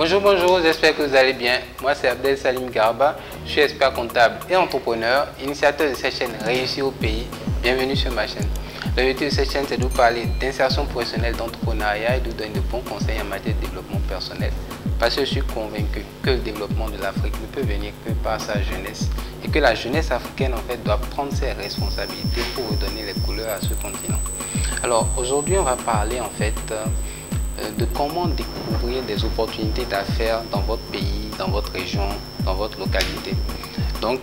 Bonjour, j'espère que vous allez bien. Moi, c'est Abdel Salim Garba, je suis expert comptable et entrepreneur, initiateur de cette chaîne Réussir au pays. Bienvenue sur ma chaîne. L'objectif de cette chaîne, c'est de vous parler d'insertion professionnelle, d'entrepreneuriat et de vous donner de bons conseils en matière de développement personnel. Parce que je suis convaincu que le développement de l'Afrique ne peut venir que par sa jeunesse et que la jeunesse africaine, en fait, doit prendre ses responsabilités pour redonner les couleurs à ce continent. Alors, aujourd'hui, on va parler, en fait, de comment découvrir des opportunités d'affaires dans votre pays, dans votre région, dans votre localité. Donc,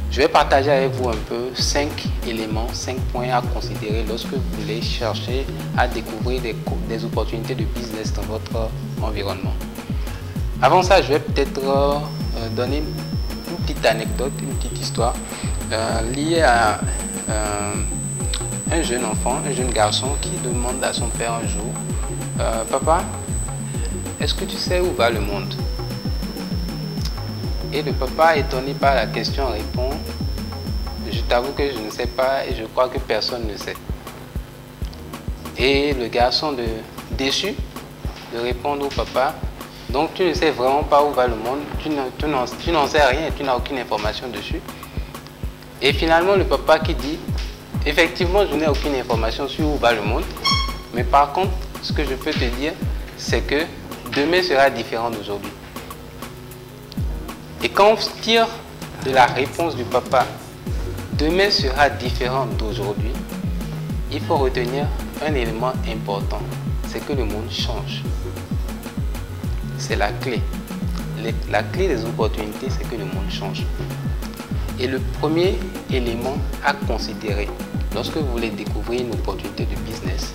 je vais partager avec vous un peu 5 éléments, 5 points à considérer lorsque vous voulez chercher à découvrir des opportunités de business dans votre environnement. Avant ça, je vais peut-être donner une petite anecdote, une petite histoire liée à un jeune enfant, un jeune garçon qui demande à son père un jour: papa, est-ce que tu sais où va le monde? Et le papa, étonné par la question, répond: je t'avoue que je ne sais pas et je crois que personne ne sait. Et le garçon, déçu de répondre au papa: donc tu ne sais vraiment pas où va le monde, tu n'en sais rien et tu n'as aucune information dessus. Et finalement, le papa qui dit: effectivement, je n'ai aucune information sur où va le monde, mais par contre, ce que je peux te dire, c'est que demain sera différent d'aujourd'hui. Et quand on tire de la réponse du papa, demain sera différent d'aujourd'hui, il faut retenir un élément important, c'est que le monde change. C'est la clé. La clé des opportunités, c'est que le monde change. Et le premier élément à considérer lorsque vous voulez découvrir une opportunité de business,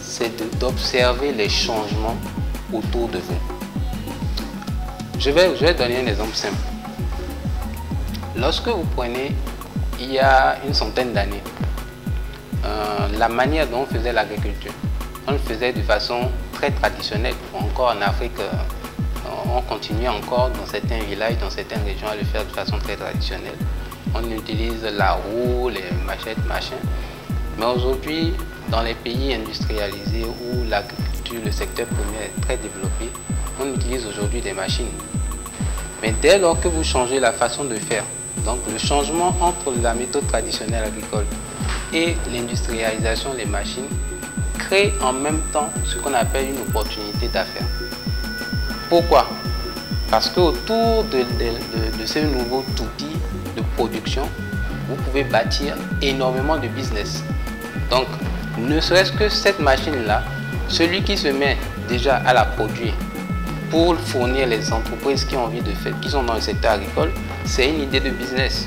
c'est d'observer les changements autour de vous. Je vais donner un exemple simple. Lorsque vous prenez, il y a une centaine d'années, la manière dont on faisait l'agriculture, on le faisait de façon très traditionnelle. Encore en Afrique, on continue encore dans certains villages, dans certaines régions à le faire de façon très traditionnelle. On utilise la roue, les machettes, machin. Mais aujourd'hui, dans les pays industrialisés où l'agriculture, le secteur primaire est très développé, on utilise aujourd'hui des machines. Mais dès lors que vous changez la façon de faire, donc le changement entre la méthode traditionnelle agricole et l'industrialisation des machines crée en même temps ce qu'on appelle une opportunité d'affaires. Pourquoi? Parce qu'autour de ce nouveau outil de production, vous pouvez bâtir énormément de business. Donc, ne serait-ce que cette machine-là, celui qui se met déjà à la produire pour fournir les entreprises qui ont envie de faire, qui sont dans le secteur agricole, c'est une idée de business.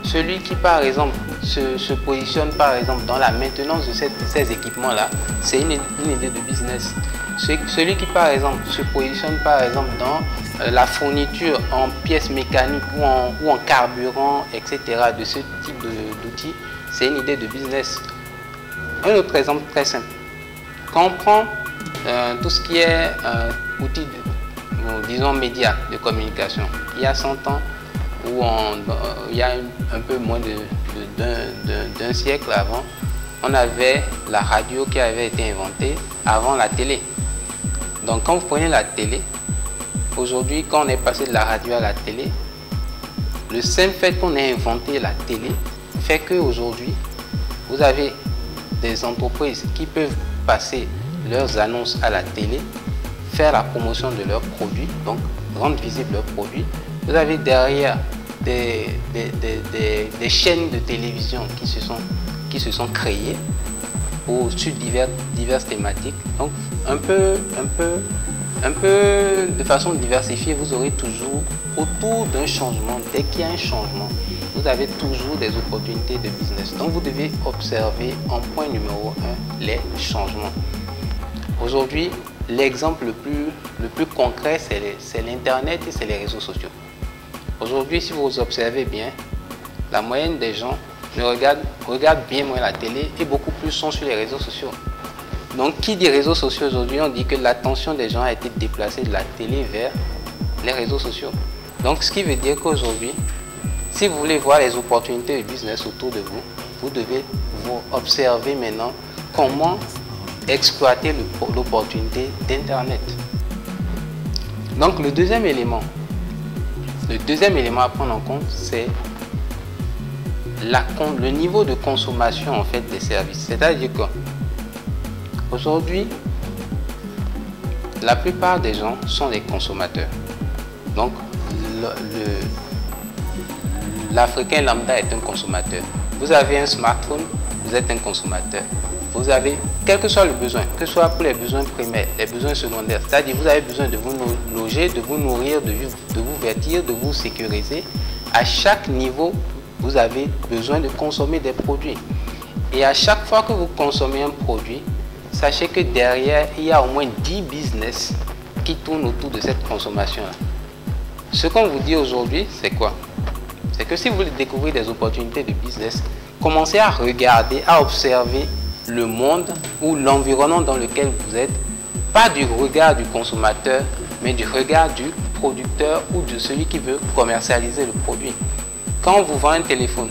Celui qui, par exemple, se positionne par exemple dans la maintenance de ces équipements-là, c'est une idée de business. Celui qui, par exemple, se positionne par exemple dans la fourniture en pièces mécaniques ou en carburant, etc., de ce type d'outils, c'est une idée de business. Un autre exemple très simple. Quand on prend tout ce qui est outils, disons médias de communication, il y a 100 ans, il y a un peu moins d'un siècle avant, on avait la radio qui avait été inventée avant la télé. Donc quand vous prenez la télé, aujourd'hui quand on est passé de la radio à la télé, le simple fait qu'on ait inventé la télé fait qu'aujourd'hui, vous avez des entreprises qui peuvent passer leurs annonces à la télé, faire la promotion de leurs produits, donc rendre visible leurs produits. Vous avez derrière des chaînes de télévision qui se sont créées sur diverses thématiques. Donc un peu de façon diversifiée, vous aurez toujours autour d'un changement, dès qu'il y a un changement, vous avez toujours des opportunités de business. Donc vous devez observer en point numéro 1 les changements. Aujourd'hui, l'exemple le plus concret, c'est l'Internet et c'est les réseaux sociaux. Aujourd'hui, si vous observez bien, la moyenne des gens regardent bien moins la télé et beaucoup plus sont sur les réseaux sociaux. Donc, qui dit réseaux sociaux aujourd'hui, on dit que l'attention des gens a été déplacée de la télé vers les réseaux sociaux. Donc, ce qui veut dire qu'aujourd'hui, si vous voulez voir les opportunités de business autour de vous, vous devez vous observer maintenant comment exploiter l'opportunité d'Internet. Donc le deuxième élément à prendre en compte, c'est le niveau de consommation en fait des services. C'est-à-dire qu'aujourd'hui, la plupart des gens sont des consommateurs. Donc l'Africain lambda est un consommateur. Vous avez un smartphone, vous êtes un consommateur. Vous avez, quel que soit le besoin, que ce soit pour les besoins primaires, les besoins secondaires, c'est-à-dire vous avez besoin de vous loger, de vous nourrir, de vous vêtir, de vous sécuriser. À chaque niveau, vous avez besoin de consommer des produits. Et à chaque fois que vous consommez un produit, sachez que derrière, il y a au moins 10 business qui tournent autour de cette consommation-là. Ce qu'on vous dit aujourd'hui, c'est quoi? C'est que si vous voulez découvrir des opportunités de business, commencez à regarder, à observer le monde ou l'environnement dans lequel vous êtes, pas du regard du consommateur, mais du regard du producteur ou de celui qui veut commercialiser le produit. Quand on vous vend un téléphone,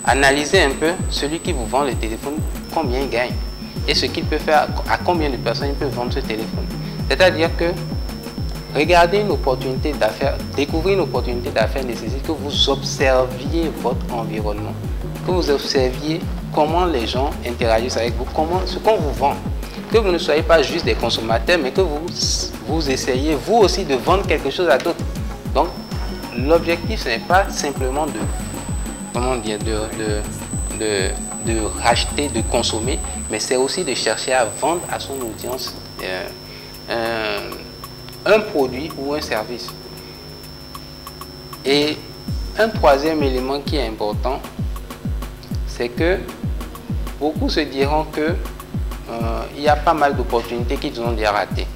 analysez un peu celui qui vous vend le téléphone, combien il gagne et ce qu'il peut faire, à combien de personnes il peut vendre ce téléphone. C'est-à-dire que regarder une opportunité d'affaires, découvrir une opportunité d'affaires nécessite que vous observiez votre environnement, que vous observiez comment les gens interagissent avec vous, ce qu'on vous vend. Que vous ne soyez pas juste des consommateurs, mais que vous essayez vous aussi de vendre quelque chose à d'autres. Donc, l'objectif, ce n'est pas simplement de racheter, de consommer, mais c'est aussi de chercher à vendre à son audience un produit ou un service. Et un troisième élément qui est important, c'est que beaucoup se diront que il y a pas mal d'opportunités qu'ils ont déjà ratées.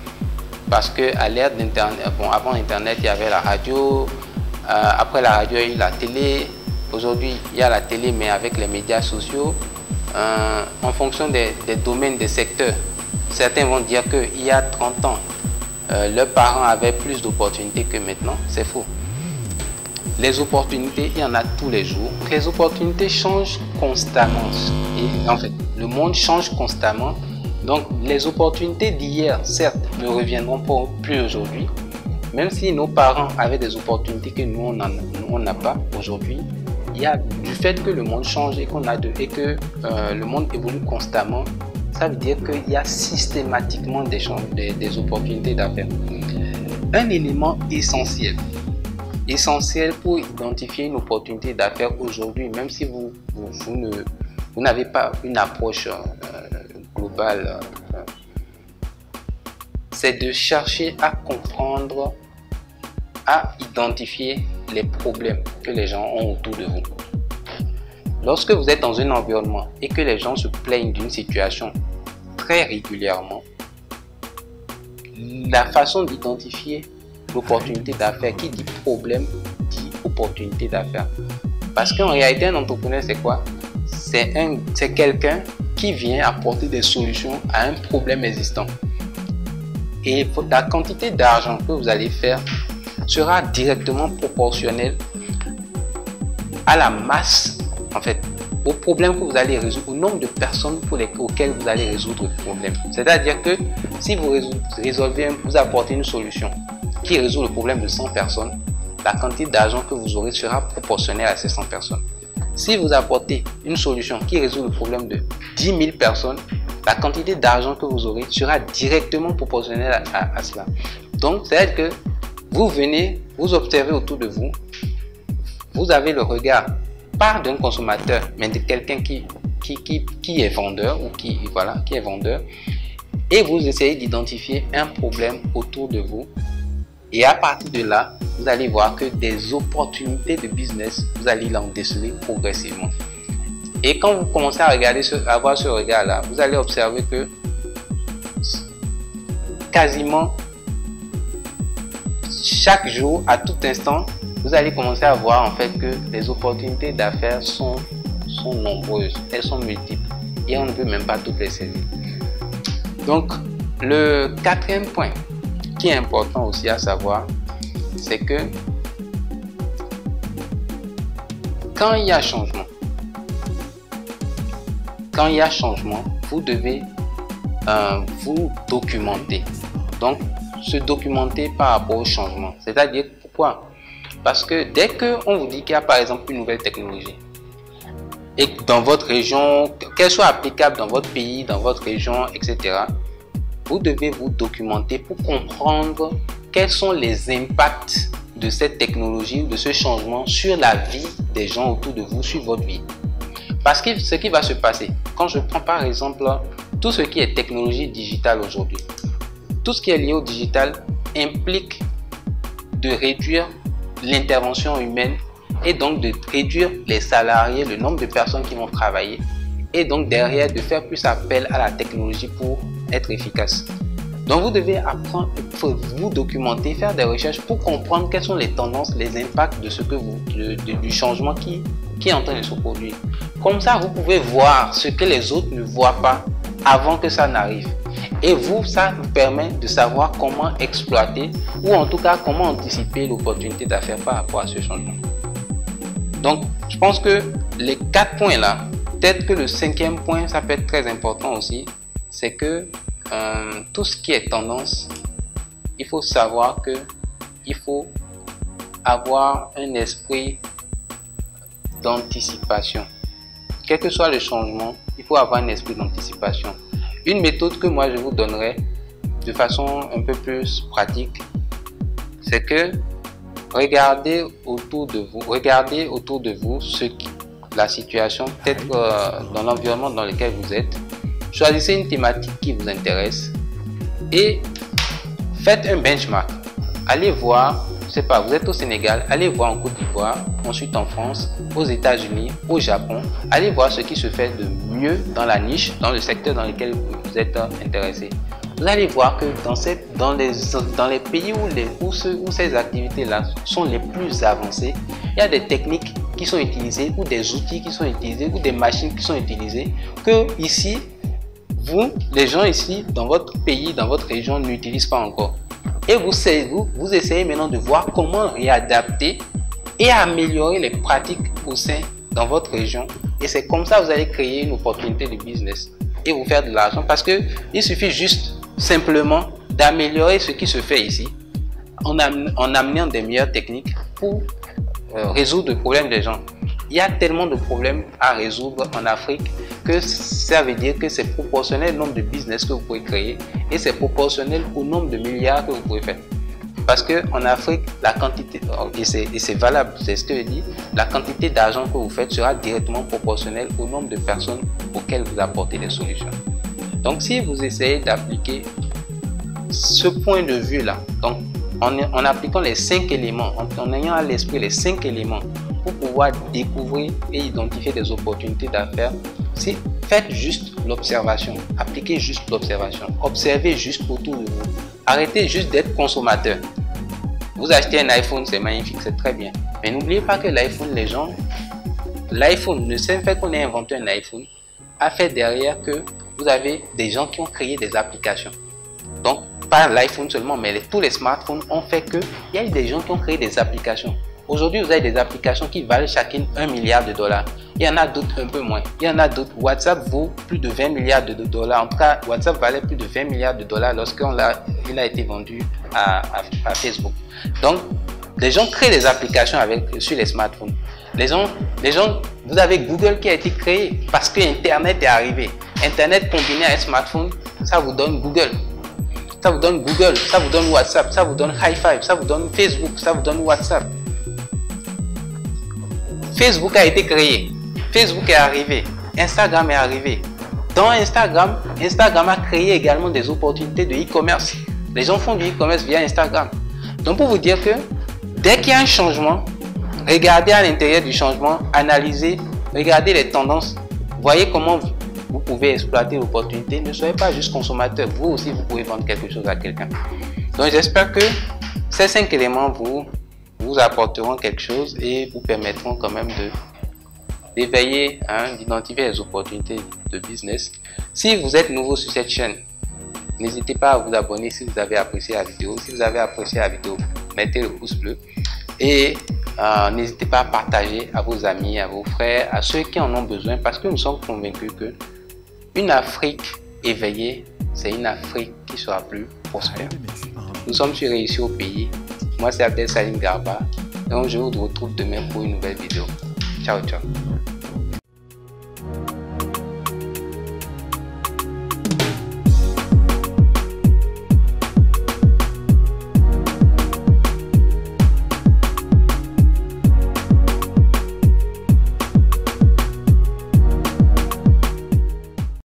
Parce qu'à l'ère d'Internet, avant Internet, il y avait la radio, après la radio, il y a eu la télé. Aujourd'hui, il y a la télé, mais avec les médias sociaux, en fonction des domaines, des secteurs. Certains vont dire qu'il y a 30 ans, leurs parents avaient plus d'opportunités que maintenant. C'est faux. Les opportunités, il y en a tous les jours. Les opportunités changent constamment. Et en fait, le monde change constamment. Donc, les opportunités d'hier, certes, ne reviendront pas plus aujourd'hui. Même si nos parents avaient des opportunités que nous, on n'a pas aujourd'hui, il y a du fait que le monde change et que le monde évolue constamment, ça veut dire qu'il y a systématiquement des opportunités d'affaires. Un élément essentiel pour identifier une opportunité d'affaires aujourd'hui, même si vous n'avez pas une approche globale, c'est de chercher à comprendre, à identifier les problèmes que les gens ont autour de vous. Lorsque vous êtes dans un environnement et que les gens se plaignent d'une situation très régulièrement, la façon d'identifier l'opportunité d'affaires, qui dit problème, dit opportunité d'affaires. Parce qu'en réalité, un entrepreneur, c'est quoi? C'est quelqu'un qui vient apporter des solutions à un problème existant. Et la quantité d'argent que vous allez faire sera directement proportionnelle à la masse, en fait, au problème que vous allez résoudre, au nombre de personnes auxquelles vous allez résoudre le problème. C'est-à-dire que si vous vous apportez une solution qui résout le problème de 100 personnes, la quantité d'argent que vous aurez sera proportionnelle à ces 100 personnes. Si vous apportez une solution qui résout le problème de 10 000 personnes, la quantité d'argent que vous aurez sera directement proportionnelle à cela. Donc, c'est-à-dire que vous venez, vous observez autour de vous, vous avez le regard, pas d'un consommateur, mais de quelqu'un qui est vendeur ou qui est vendeur, et vous essayez d'identifier un problème autour de vous. Et à partir de là, vous allez voir que des opportunités de business, vous allez l'en déceler progressivement. Et quand vous commencez à avoir ce regard-là, vous allez observer que quasiment chaque jour, à tout instant, vous allez commencer à voir en fait que les opportunités d'affaires sont nombreuses, elles sont multiples et on ne peut même pas toutes les saisir. Donc, le quatrième point qui est important aussi à savoir, c'est que quand il y a changement, vous devez vous documenter. Donc, se documenter par rapport au changement. C'est-à-dire, pourquoi? Parce que dès qu'on vous dit qu'il y a par exemple une nouvelle technologie, et que dans votre région, qu'elle soit applicable dans votre pays, dans votre région, etc., vous devez vous documenter pour comprendre quels sont les impacts de cette technologie, de ce changement sur la vie des gens autour de vous, sur votre vie. Parce que ce qui va se passer, quand je prends par exemple tout ce qui est technologie digitale aujourd'hui, tout ce qui est lié au digital implique de réduire l'intervention humaine et donc de réduire les salariés, le nombre de personnes qui vont travailler et donc derrière de faire plus appel à la technologie pour être efficace. Donc vous devez apprendre, vous documenter, faire des recherches pour comprendre quelles sont les tendances, les impacts de ce que du changement qui est en train de se produire. Comme ça, vous pouvez voir ce que les autres ne voient pas avant que ça n'arrive. Et vous, ça vous permet de savoir comment exploiter ou en tout cas comment anticiper l'opportunité d'affaires par rapport à ce changement. Donc, je pense que les 4 points là, peut-être que le 5e point, ça peut être très important aussi, c'est que tout ce qui est tendance, il faut savoir que il faut avoir un esprit d'anticipation. Quel que soit le changement, il faut avoir un esprit d'anticipation. Une méthode que moi je vous donnerai de façon un peu plus pratique, c'est que regardez autour de vous la situation, peut-être dans l'environnement dans lequel vous êtes. Choisissez une thématique qui vous intéresse et faites un benchmark. Allez voir, je sais pas, vous êtes au Sénégal, allez voir en Côte d'Ivoire, ensuite en France, aux États-Unis, au Japon. Allez voir ce qui se fait de mieux dans la niche, dans le secteur dans lequel vous êtes intéressé. Vous allez voir que dans les pays où ces activités-là sont les plus avancées, il y a des techniques qui sont utilisées ou des outils qui sont utilisés ou des machines qui sont utilisées que ici, les gens ici, dans votre pays, dans votre région, n'utilisent pas encore. Et vous essayez maintenant de voir comment réadapter et améliorer les pratiques dans votre région. Et c'est comme ça que vous allez créer une opportunité de business et vous faire de l'argent. Parce qu'il suffit juste simplement d'améliorer ce qui se fait ici en amenant des meilleures techniques pour résoudre le problème des gens. Il y a tellement de problèmes à résoudre en Afrique que ça veut dire que c'est proportionnel au nombre de business que vous pouvez créer et c'est proportionnel au nombre de milliards que vous pouvez faire. Parce qu'en Afrique, la quantité, et c'est valable, c'est ce que je dis, la quantité d'argent que vous faites sera directement proportionnelle au nombre de personnes auxquelles vous apportez des solutions. Donc si vous essayez d'appliquer ce point de vue-là, donc en appliquant les 5 éléments, en ayant à l'esprit les 5 éléments pour pouvoir découvrir et identifier des opportunités d'affaires, faites juste l'observation, appliquez juste l'observation, observez juste autour de vous. Arrêtez juste d'être consommateur. Vous achetez un iPhone, c'est magnifique, c'est très bien. Mais n'oubliez pas que l'iPhone, le seul fait qu'on ait inventé un iPhone, a fait derrière que vous avez des gens qui ont créé des applications. Donc, pas l'iPhone seulement, mais tous les smartphones ont fait qu'il y a eu des gens qui ont créé des applications. Aujourd'hui, vous avez des applications qui valent chacune 1 milliard de dollars. Il y en a d'autres un peu moins. Il y en a d'autres. WhatsApp vaut plus de 20 milliards de dollars. En tout cas, WhatsApp valait plus de 20 milliards de dollars lorsqu'il a été vendu à Facebook. Donc, les gens créent des applications sur les smartphones. Les gens, vous avez Google qui a été créé parce que Internet est arrivé. Internet combiné à un smartphone, ça vous donne Google. Ça vous donne Google, ça vous donne WhatsApp, ça vous donne High Five, ça vous donne Facebook, ça vous donne WhatsApp. Facebook a été créé, Facebook est arrivé, Instagram est arrivé. Dans Instagram a créé également des opportunités de e-commerce. Les gens font du e-commerce via Instagram. Donc pour vous dire que dès qu'il y a un changement, regardez à l'intérieur du changement, analysez, regardez les tendances, voyez comment vous pouvez exploiter l'opportunité. Ne soyez pas juste consommateur, vous aussi vous pouvez vendre quelque chose à quelqu'un. Donc j'espère que ces 5 éléments vous apporteront quelque chose et vous permettront quand même d'éveiller, d'identifier les opportunités de business. Si vous êtes nouveau sur cette chaîne, n'hésitez pas à vous abonner si vous avez apprécié la vidéo. Si vous avez apprécié la vidéo, mettez le pouce bleu et n'hésitez pas à partager à vos amis, à vos frères, à ceux qui en ont besoin, parce que nous sommes convaincus que une Afrique éveillée, c'est une Afrique qui sera plus prospère. Nous sommes sur Réussir au pays. Moi c'est Abdel Salim Garba. Donc je vous retrouve demain pour une nouvelle vidéo. Ciao, ciao.